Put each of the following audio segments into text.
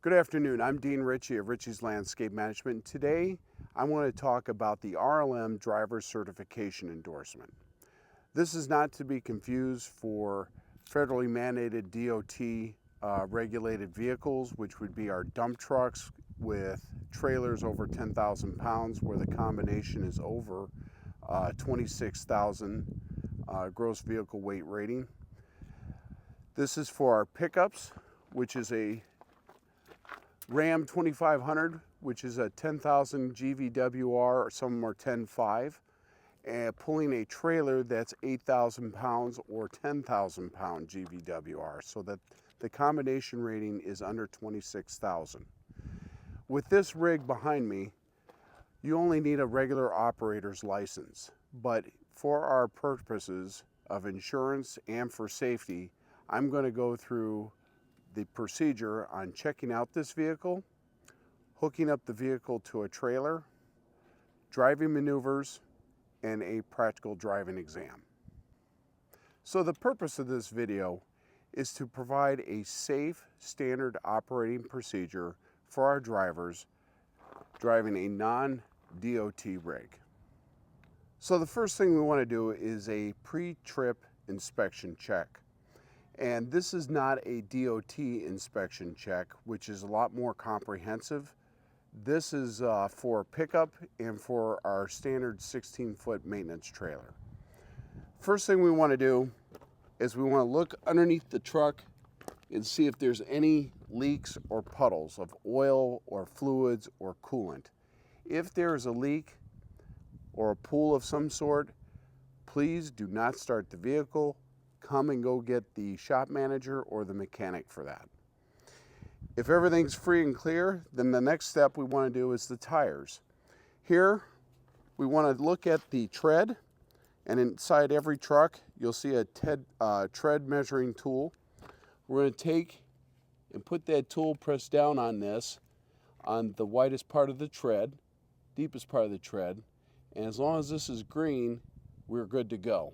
Good afternoon, I'm Dean Ricci of Ricci's Landscape Management. Today I want to talk about the RLM Driver Certification Endorsement. This is not to be confused for federally mandated DOT regulated vehicles, which would be our dump trucks with trailers over 10,000 pounds where the combination is over 26,000 gross vehicle weight rating. This is for our pickups, which is a Ram 2500, which is a 10,000 GVWR, or some are 10.5, and pulling a trailer that's 8,000 pounds or 10,000 pound GVWR, so that the combination rating is under 26,000. With this rig behind me, you only need a regular operator's license, but for our purposes of insurance and for safety, I'm going to go through the procedure on checking out this vehicle, hooking up the vehicle to a trailer, driving maneuvers, and a practical driving exam. So the purpose of this video is to provide a safe, standard operating procedure for our drivers driving a non-DOT rig. So the first thing we want to do is a pre-trip inspection check. And this is not a DOT inspection check, which is a lot more comprehensive. This is for pickup and for our standard 16-foot maintenance trailer. First thing we want to do is we want to look underneath the truck and see if there's any leaks or puddles of oil or fluids or coolant. If there's a leak or a pool of some sort, please do not start the vehicle. Come and go get the shop manager or the mechanic for that. If everything's free and clear, then the next step we want to do is the tires. Here, we want to look at the tread, and inside every truck, you'll see a tread measuring tool. We're going to take and put that tool pressed down on this, on the widest part of the tread, deepest part of the tread, and as long as this is green, we're good to go.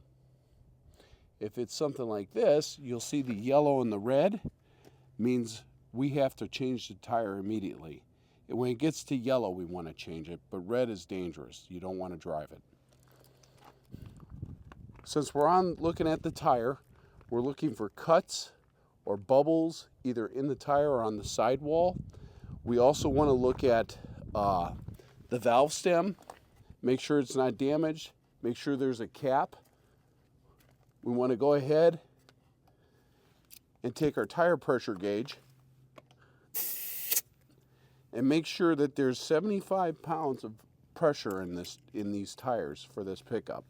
If it's something like this, you'll see the yellow and the red means we have to change the tire immediately. And when it gets to yellow, we want to change it, but red is dangerous. You don't want to drive it. Since we're on looking at the tire, we're looking for cuts or bubbles either in the tire or on the sidewall. We also want to look at the valve stem, make sure it's not damaged, make sure there's a cap. We want to go ahead and take our tire pressure gauge and make sure that there's 75 pounds of pressure in these tires for this pickup.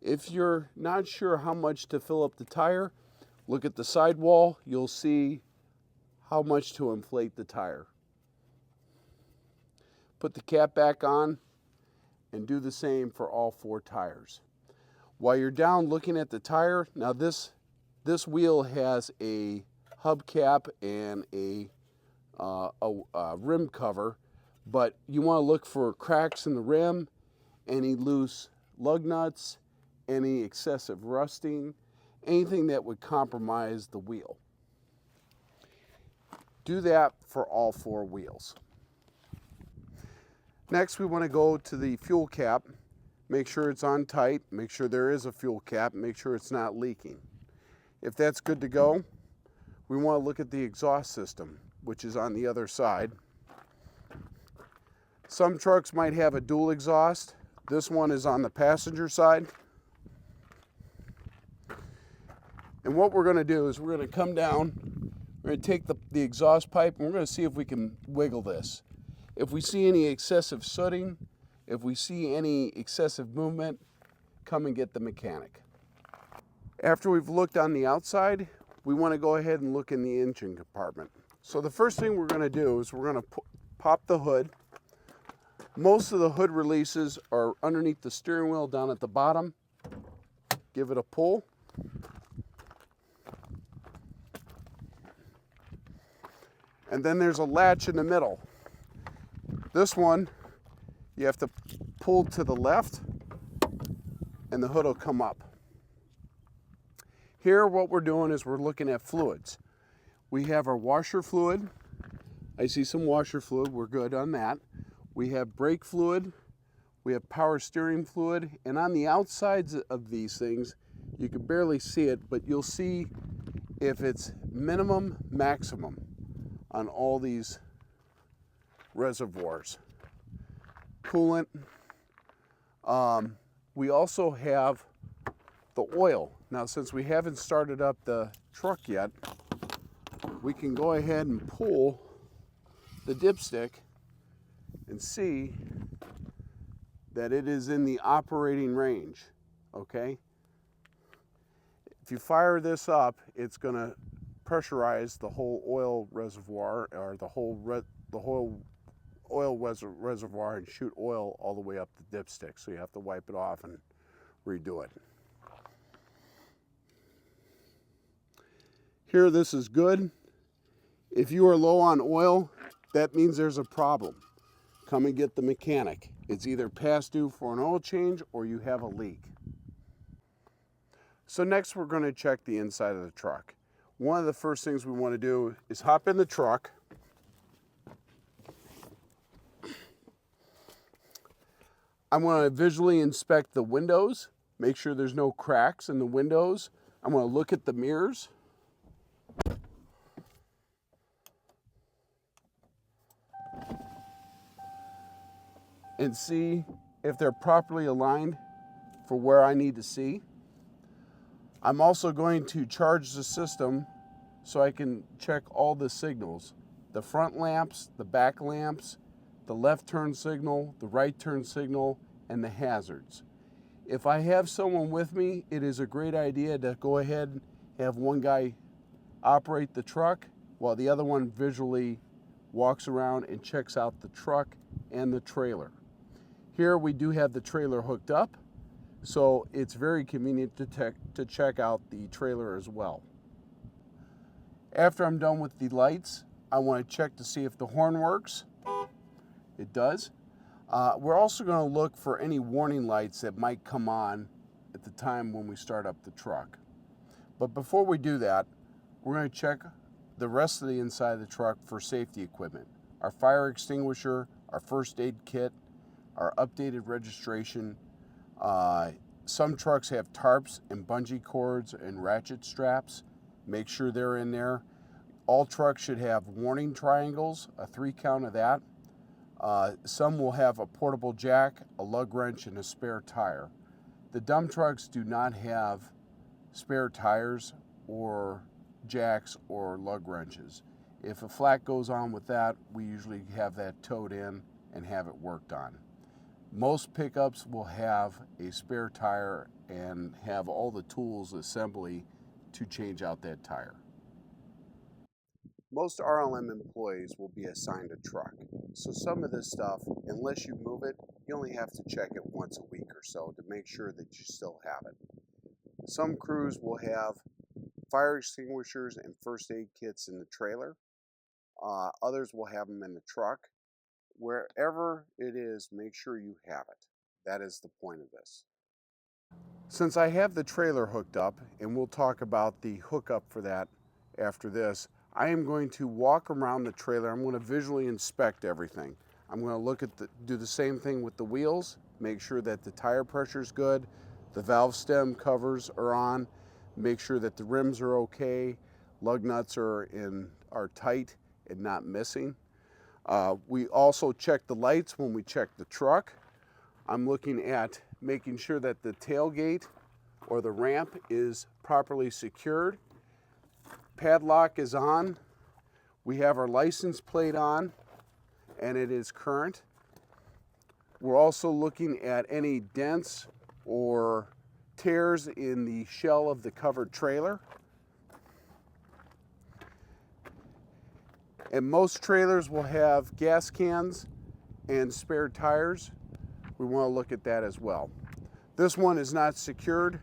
If you're not sure how much to fill up the tire, look at the sidewall. You'll see how much to inflate the tire. Put the cap back on and do the same for all 4 tires. While you're down looking at the tire, now this wheel has a hubcap and a rim cover, but you want to look for cracks in the rim, any loose lug nuts, any excessive rusting, anything that would compromise the wheel. Do that for all 4 wheels. Next, we want to go to the fuel cap. Make sure it's on tight, make sure there is a fuel cap, make sure it's not leaking. If that's good to go, we want to look at the exhaust system, which is on the other side. Some trucks might have a dual exhaust. This one is on the passenger side. And what we're going to do is we're going to come down, we're going to take the exhaust pipe, and we're going to see if we can wiggle this. If we see any excessive sooting, if we see any excessive movement, come and get the mechanic. After we've looked on the outside, we want to go ahead and look in the engine compartment. So the first thing we're going to do is we're going to pop the hood. Most of the hood releases are underneath the steering wheel down at the bottom. Give it a pull. And then there's a latch in the middle. This one, you have to pull to the left and the hood will come up. Here what we're doing is we're looking at fluids. We have our washer fluid, I see some washer fluid. We're good on that. We have brake fluid. We have power steering fluid. And on the outsides of these things, you can barely see it, but you'll see if it's minimum, maximum on all these reservoirs. Coolant. We also have the oil. Now, since we haven't started up the truck yet, we can go ahead and pull the dipstick and see that it is in the operating range, okay? If you fire this up, it's gonna pressurize the whole oil reservoir, or the whole oil reservoir, and shoot oil all the way up the dipstick. So you have to wipe it off and redo it. Here, this is good. If you are low on oil, that means there's a problem. Come and get the mechanic. It's either past due for an oil change or you have a leak. So next we're going to check the inside of the truck. One of the first things we want to do is hop in the truck. I want to visually inspect the windows, make sure there's no cracks in the windows. I'm going to look at the mirrors. And see if they're properly aligned for where I need to see. I'm also going to charge the system so I can check all the signals. The front lamps, the back lamps, the left turn signal, the right turn signal, and the hazards. If I have someone with me, it is a great idea to go ahead and have one guy operate the truck while the other one visually walks around and checks out the truck and the trailer. Here we do have the trailer hooked up, so it's very convenient to check out the trailer as well. After I'm done with the lights, I want to check to see if the horn works. It does. We're also going to look for any warning lights that might come on at the time when we start up the truck. But before we do that, we're going to check the rest of the inside of the truck for safety equipment. Our fire extinguisher, our first aid kit, our updated registration. Some trucks have tarps and bungee cords and ratchet straps. Make sure they're in there. All trucks should have warning triangles, a 3 count of that. Some will have a portable jack, a lug wrench, and a spare tire. The dump trucks do not have spare tires or jacks or lug wrenches. If a flat goes on with that, we usually have that towed in and have it worked on. Most pickups will have a spare tire and have all the tools assembly to change out that tire. Most RLM employees will be assigned a truck. So some of this stuff, unless you move it, you only have to check it once a week or so to make sure that you still have it. Some crews will have fire extinguishers and first aid kits in the trailer. Others will have them in the truck. Wherever it is, make sure you have it. That is the point of this. Since I have the trailer hooked up, and we'll talk about the hookup for that after this, I am going to walk around the trailer. I'm going to visually inspect everything. I'm going to look at do the same thing with the wheels, make sure that the tire pressure is good, the valve stem covers are on, make sure that the rims are okay, lug nuts are tight and not missing. We also check the lights when we check the truck. I'm looking at making sure that the tailgate or the ramp is properly secured. Padlock is on. We have our license plate on and it is current. We're also looking at any dents or tears in the shell of the covered trailer. And most trailers will have gas cans and spare tires. We want to look at that as well. This one is not secured.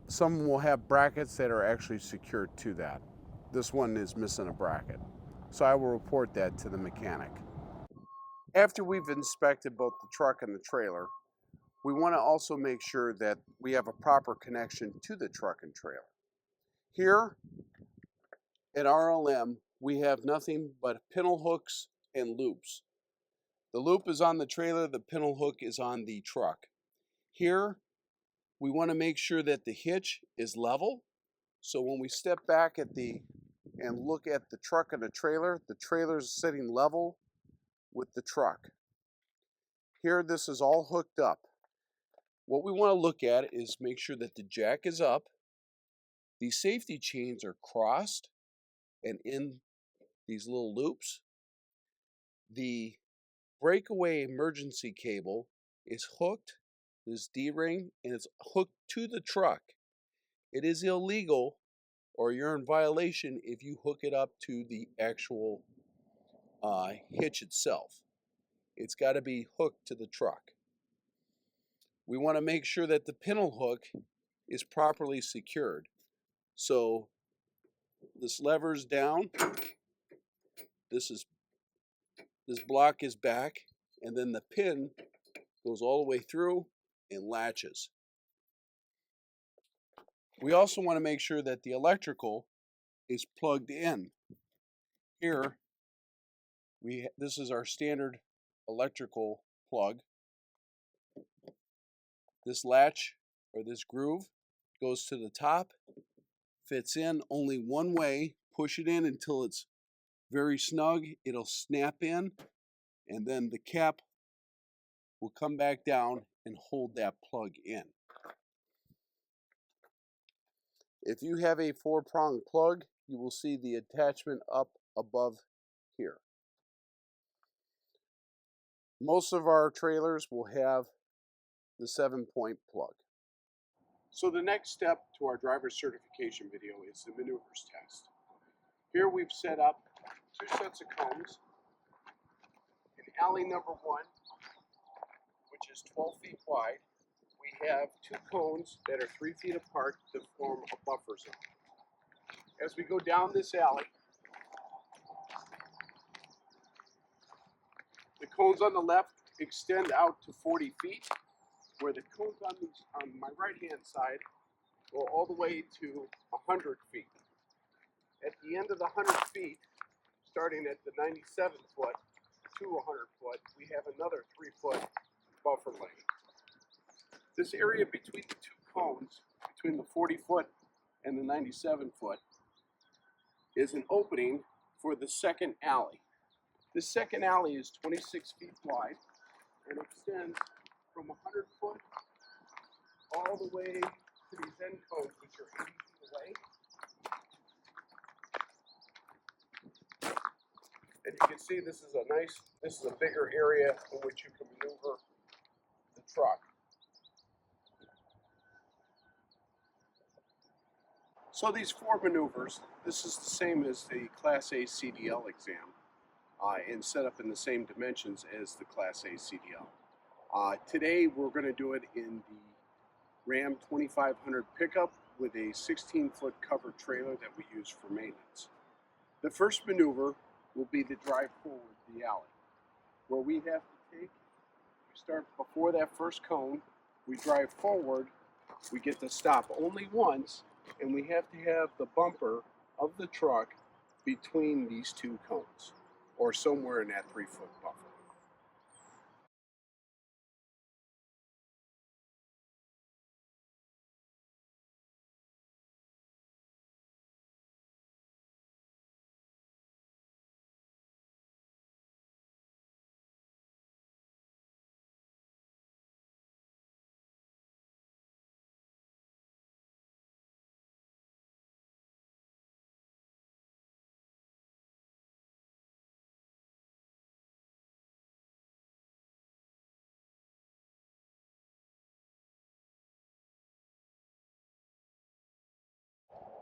Some will have brackets that are actually secured to that. This one is missing a bracket. So I will report that to the mechanic. After we've inspected both the truck and the trailer, we want to also make sure that we have a proper connection to the truck and trailer. Here at RLM, we have nothing but pintle hooks and loops. The loop is on the trailer, the pintle hook is on the truck. Here, we want to make sure that the hitch is level. So when we step back and look at the truck and the trailer is sitting level with the truck. Here, this is all hooked up. What we want to look at is make sure that the jack is up, the safety chains are crossed and in these little loops. The breakaway emergency cable is hooked, this D-ring, and it's hooked to the truck. It is illegal, or you're in violation, if you hook it up to the actual hitch itself. It's got to be hooked to the truck. We want to make sure that the pintle hook is properly secured. So this lever's down, this block is back, and then the pin goes all the way through and latches. We also want to make sure that the electrical is plugged in. Here, this is our standard electrical plug. This latch, or this groove, goes to the top, fits in only one way. Push it in until it's very snug. It'll snap in, and then the cap will come back down and hold that plug in. If you have a 4-prong plug, you will see the attachment up above here. Most of our trailers will have the 7-point plug. So the next step to our driver's certification video is the maneuvers test. Here we've set up 2 sets of cones. In alley number 1, which is 12 feet wide, we have 2 cones that are 3 feet apart to form a buffer zone. As we go down this alley, the cones on the left extend out to 40 feet, where the cones on my right-hand side go all the way to 100 feet. At the end of the 100 feet, starting at the 97 foot to 100 foot, we have another 3-foot buffer lane. This area between the 2 cones, between the 40 foot and the 97 foot, is an opening for the second alley. This second alley is 26 feet wide and extends from 100 foot all the way to these end cones, which are 80 feet away. And you can see this is a bigger area in which you can maneuver the truck. So these 4 maneuvers, this is the same as the Class A CDL exam, and set up in the same dimensions as the Class A CDL. Today we're going to do it in the Ram 2500 pickup with a 16-foot covered trailer that we use for maintenance. The first maneuver will be the drive forward the alley, where we have to start before that first cone, we drive forward, we get to stop only once, and we have to have the bumper of the truck between these 2 cones, or somewhere in that 3-foot buffer.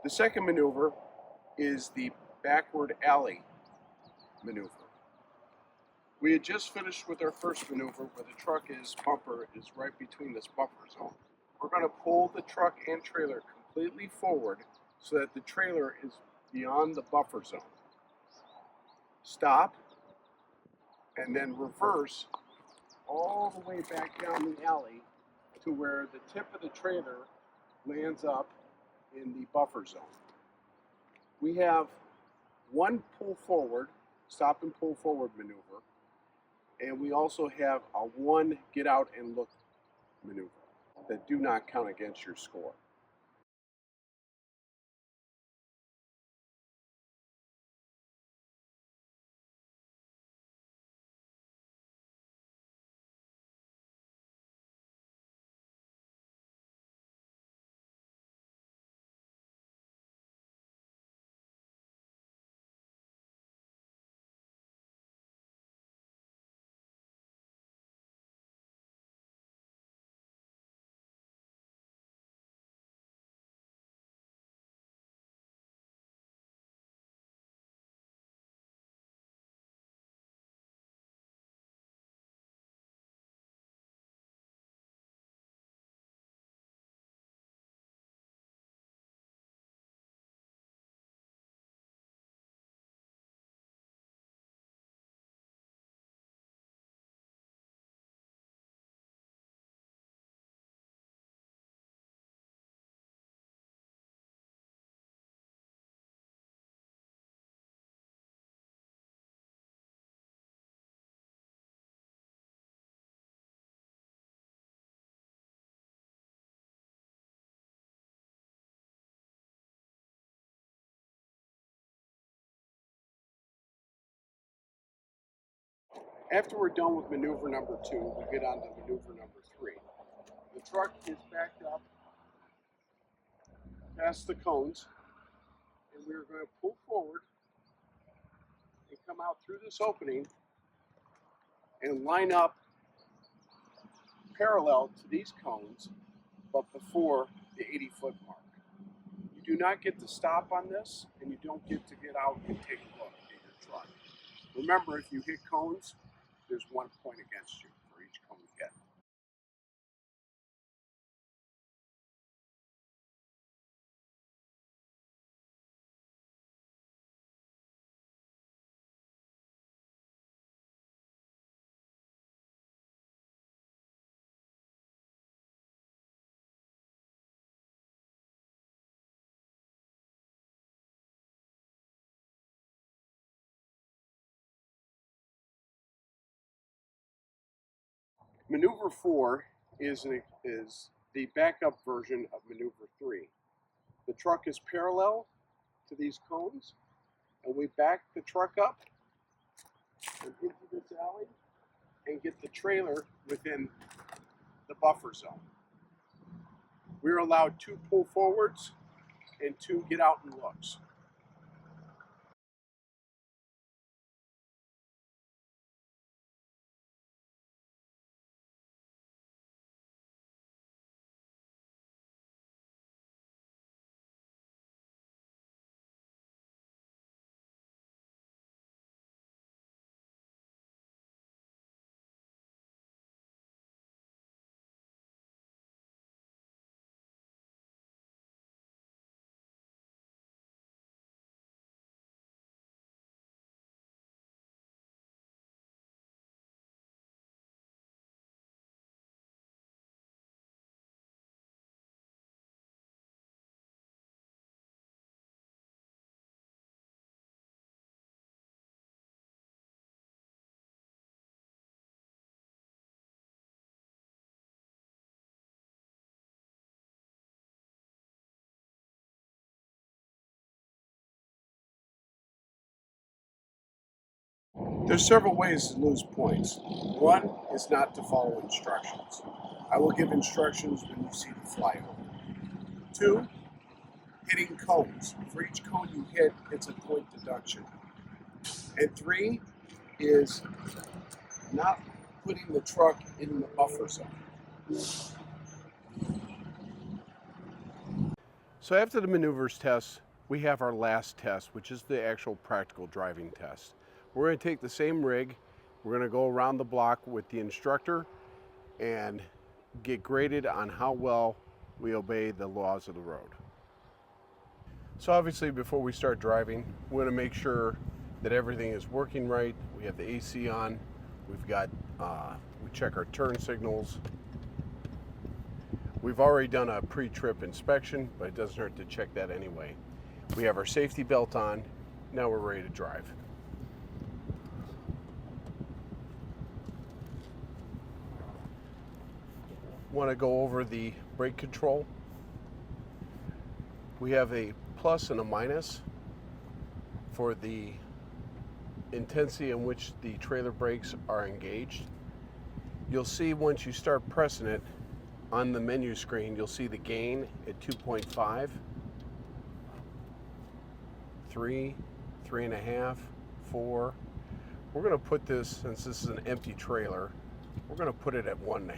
The second maneuver is the backward alley maneuver. We had just finished with our first maneuver where the truck bumper is right between this buffer zone. We're going to pull the truck and trailer completely forward so that the trailer is beyond the buffer zone. Stop, and then reverse all the way back down the alley to where the tip of the trailer lands up in the buffer zone. We have one pull forward, stop and pull forward maneuver, and we also have a one get out and look maneuver that do not count against your score. After we're done with maneuver number 2, we get on to maneuver number 3. The truck is backed up past the cones, and we're going to pull forward and come out through this opening and line up parallel to these cones, but before the 80-foot mark. You do not get to stop on this, and you don't get to get out and take a look at your truck. Remember, if you hit cones, there's 1 point against you for each cone hit. Maneuver 4 is the backup version of maneuver 3. The truck is parallel to these cones, and we back the truck up and into this alley and get the trailer within the buffer zone. We're allowed 2 pull forwards and 2 get out and looks. There's several ways to lose points. One is not to follow instructions. I will give instructions when you see the flyover. 2, hitting cones. For each cone you hit, it's a point deduction. And 3 is not putting the truck in the buffer zone. So after the maneuvers test, we have our last test, which is the actual practical driving test. We're going to take the same rig, we're going to go around the block with the instructor and get graded on how well we obey the laws of the road. So obviously before we start driving, we want to make sure that everything is working right. We have the AC on, we've got, we check our turn signals. We've already done a pre-trip inspection, but it doesn't hurt to check that anyway. We have our safety belt on, Now we're ready to drive. Want to go over the brake control. We have a plus and a minus for the intensity in which the trailer brakes are engaged. You'll see once you start pressing it on the menu screen, you'll see the gain at 2.5, 3, 3.5, 4. We're going to put this, since this is an empty trailer, we're going to put it at 1.5.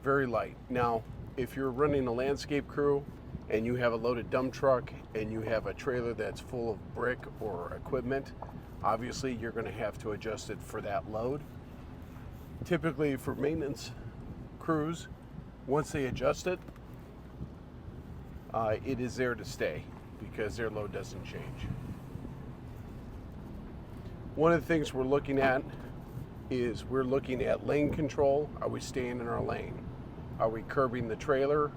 Very light. Now, if you're running a landscape crew and you have a loaded dump truck and you have a trailer that's full of brick or equipment, obviously you're going to have to adjust it for that load. Typically for maintenance crews, once they adjust it, it is there to stay because their load doesn't change. One of the things we're looking at is we're looking at lane control. Are we staying in our lane? Are we curbing the trailer?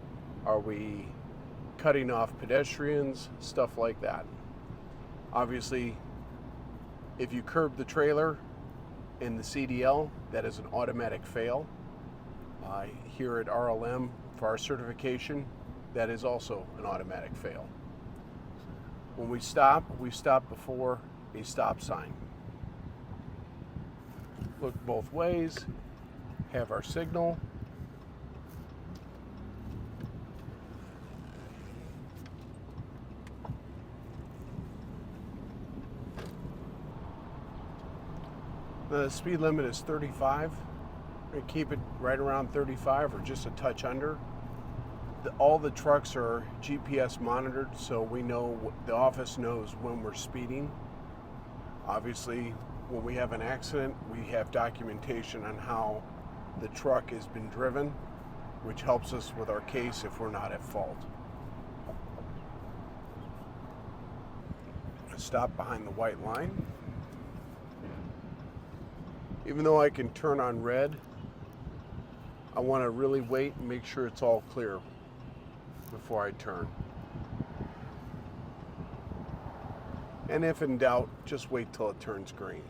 Are we cutting off pedestrians? Stuff like that. Obviously, if you curb the trailer in the CDL, that is an automatic fail. Here at RLM, for our certification, that is also an automatic fail. When we stop before a stop sign. Look both ways, have our signal. The speed limit is 35. We keep it right around 35 or just a touch under. All the trucks are GPS monitored, so we know, the office knows when we're speeding. Obviously, when we have an accident, we have documentation on how the truck has been driven, which helps us with our case if we're not at fault. Stop behind the white line. Even though I can turn on red, I want to really wait and make sure it's all clear before I turn. And if in doubt, just wait till it turns green.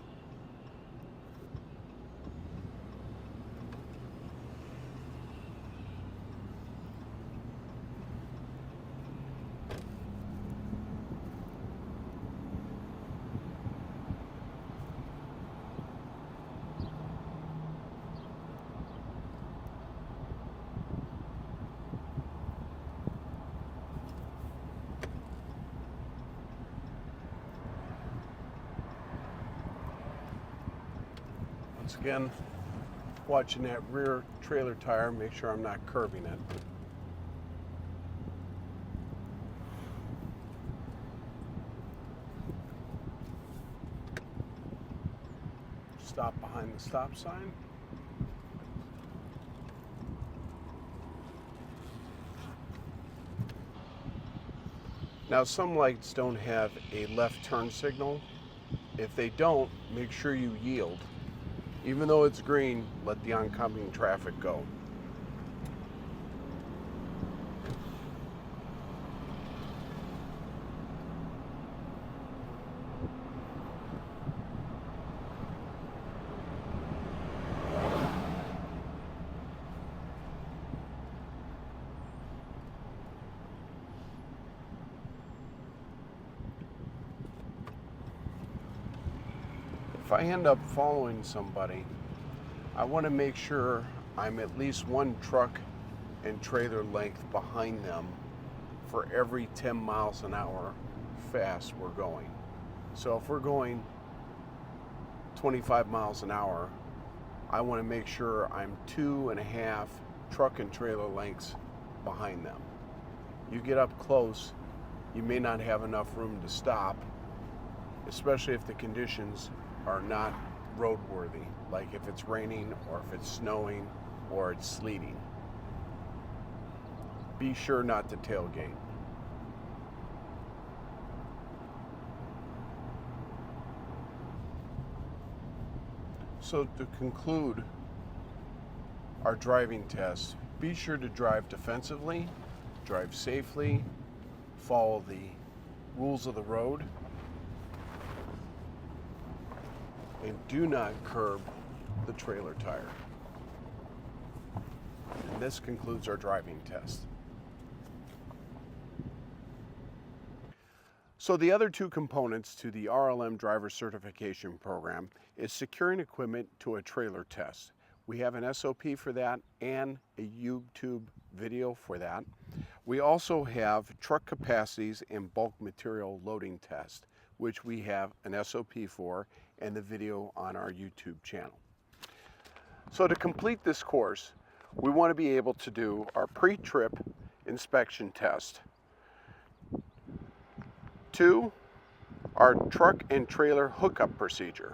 Once again, watching that rear trailer tire, make sure I'm not curbing it. Stop behind the stop sign. Now, some lights don't have a left turn signal. If they don't, make sure you yield. Even though it's green, let the oncoming traffic go. If I end up following somebody, I want to make sure I'm at least one truck and trailer length behind them for every 10 miles an hour fast we're going. So if we're going 25 miles an hour, I want to make sure I'm 2.5 truck and trailer lengths behind them. You get up close, you may not have enough room to stop, especially if the conditions are not roadworthy, like if it's raining or if it's snowing or it's sleeting. Be sure not to tailgate. So to conclude our driving test, be sure to drive defensively, drive safely, follow the rules of the road, and do not curb the trailer tire. And this concludes our driving test. So the other two components to the RLM driver certification program is securing equipment to a trailer test. We have an SOP for that and a YouTube video for that. We also have truck capacities and bulk material loading test, which we have an SOP for and the video on our YouTube channel. So to complete this course, we want to be able to do our pre-trip inspection test. 2, our truck and trailer hookup procedure.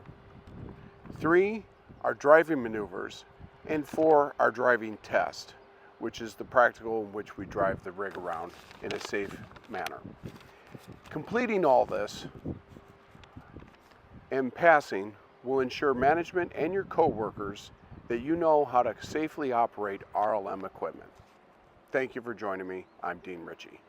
3, our driving maneuvers. And 4, our driving test, which is the practical in which we drive the rig around in a safe manner. Completing all this and passing will ensure management and your co-workers that you know how to safely operate RLM equipment. Thank you for joining me. I'm Dean Ricci.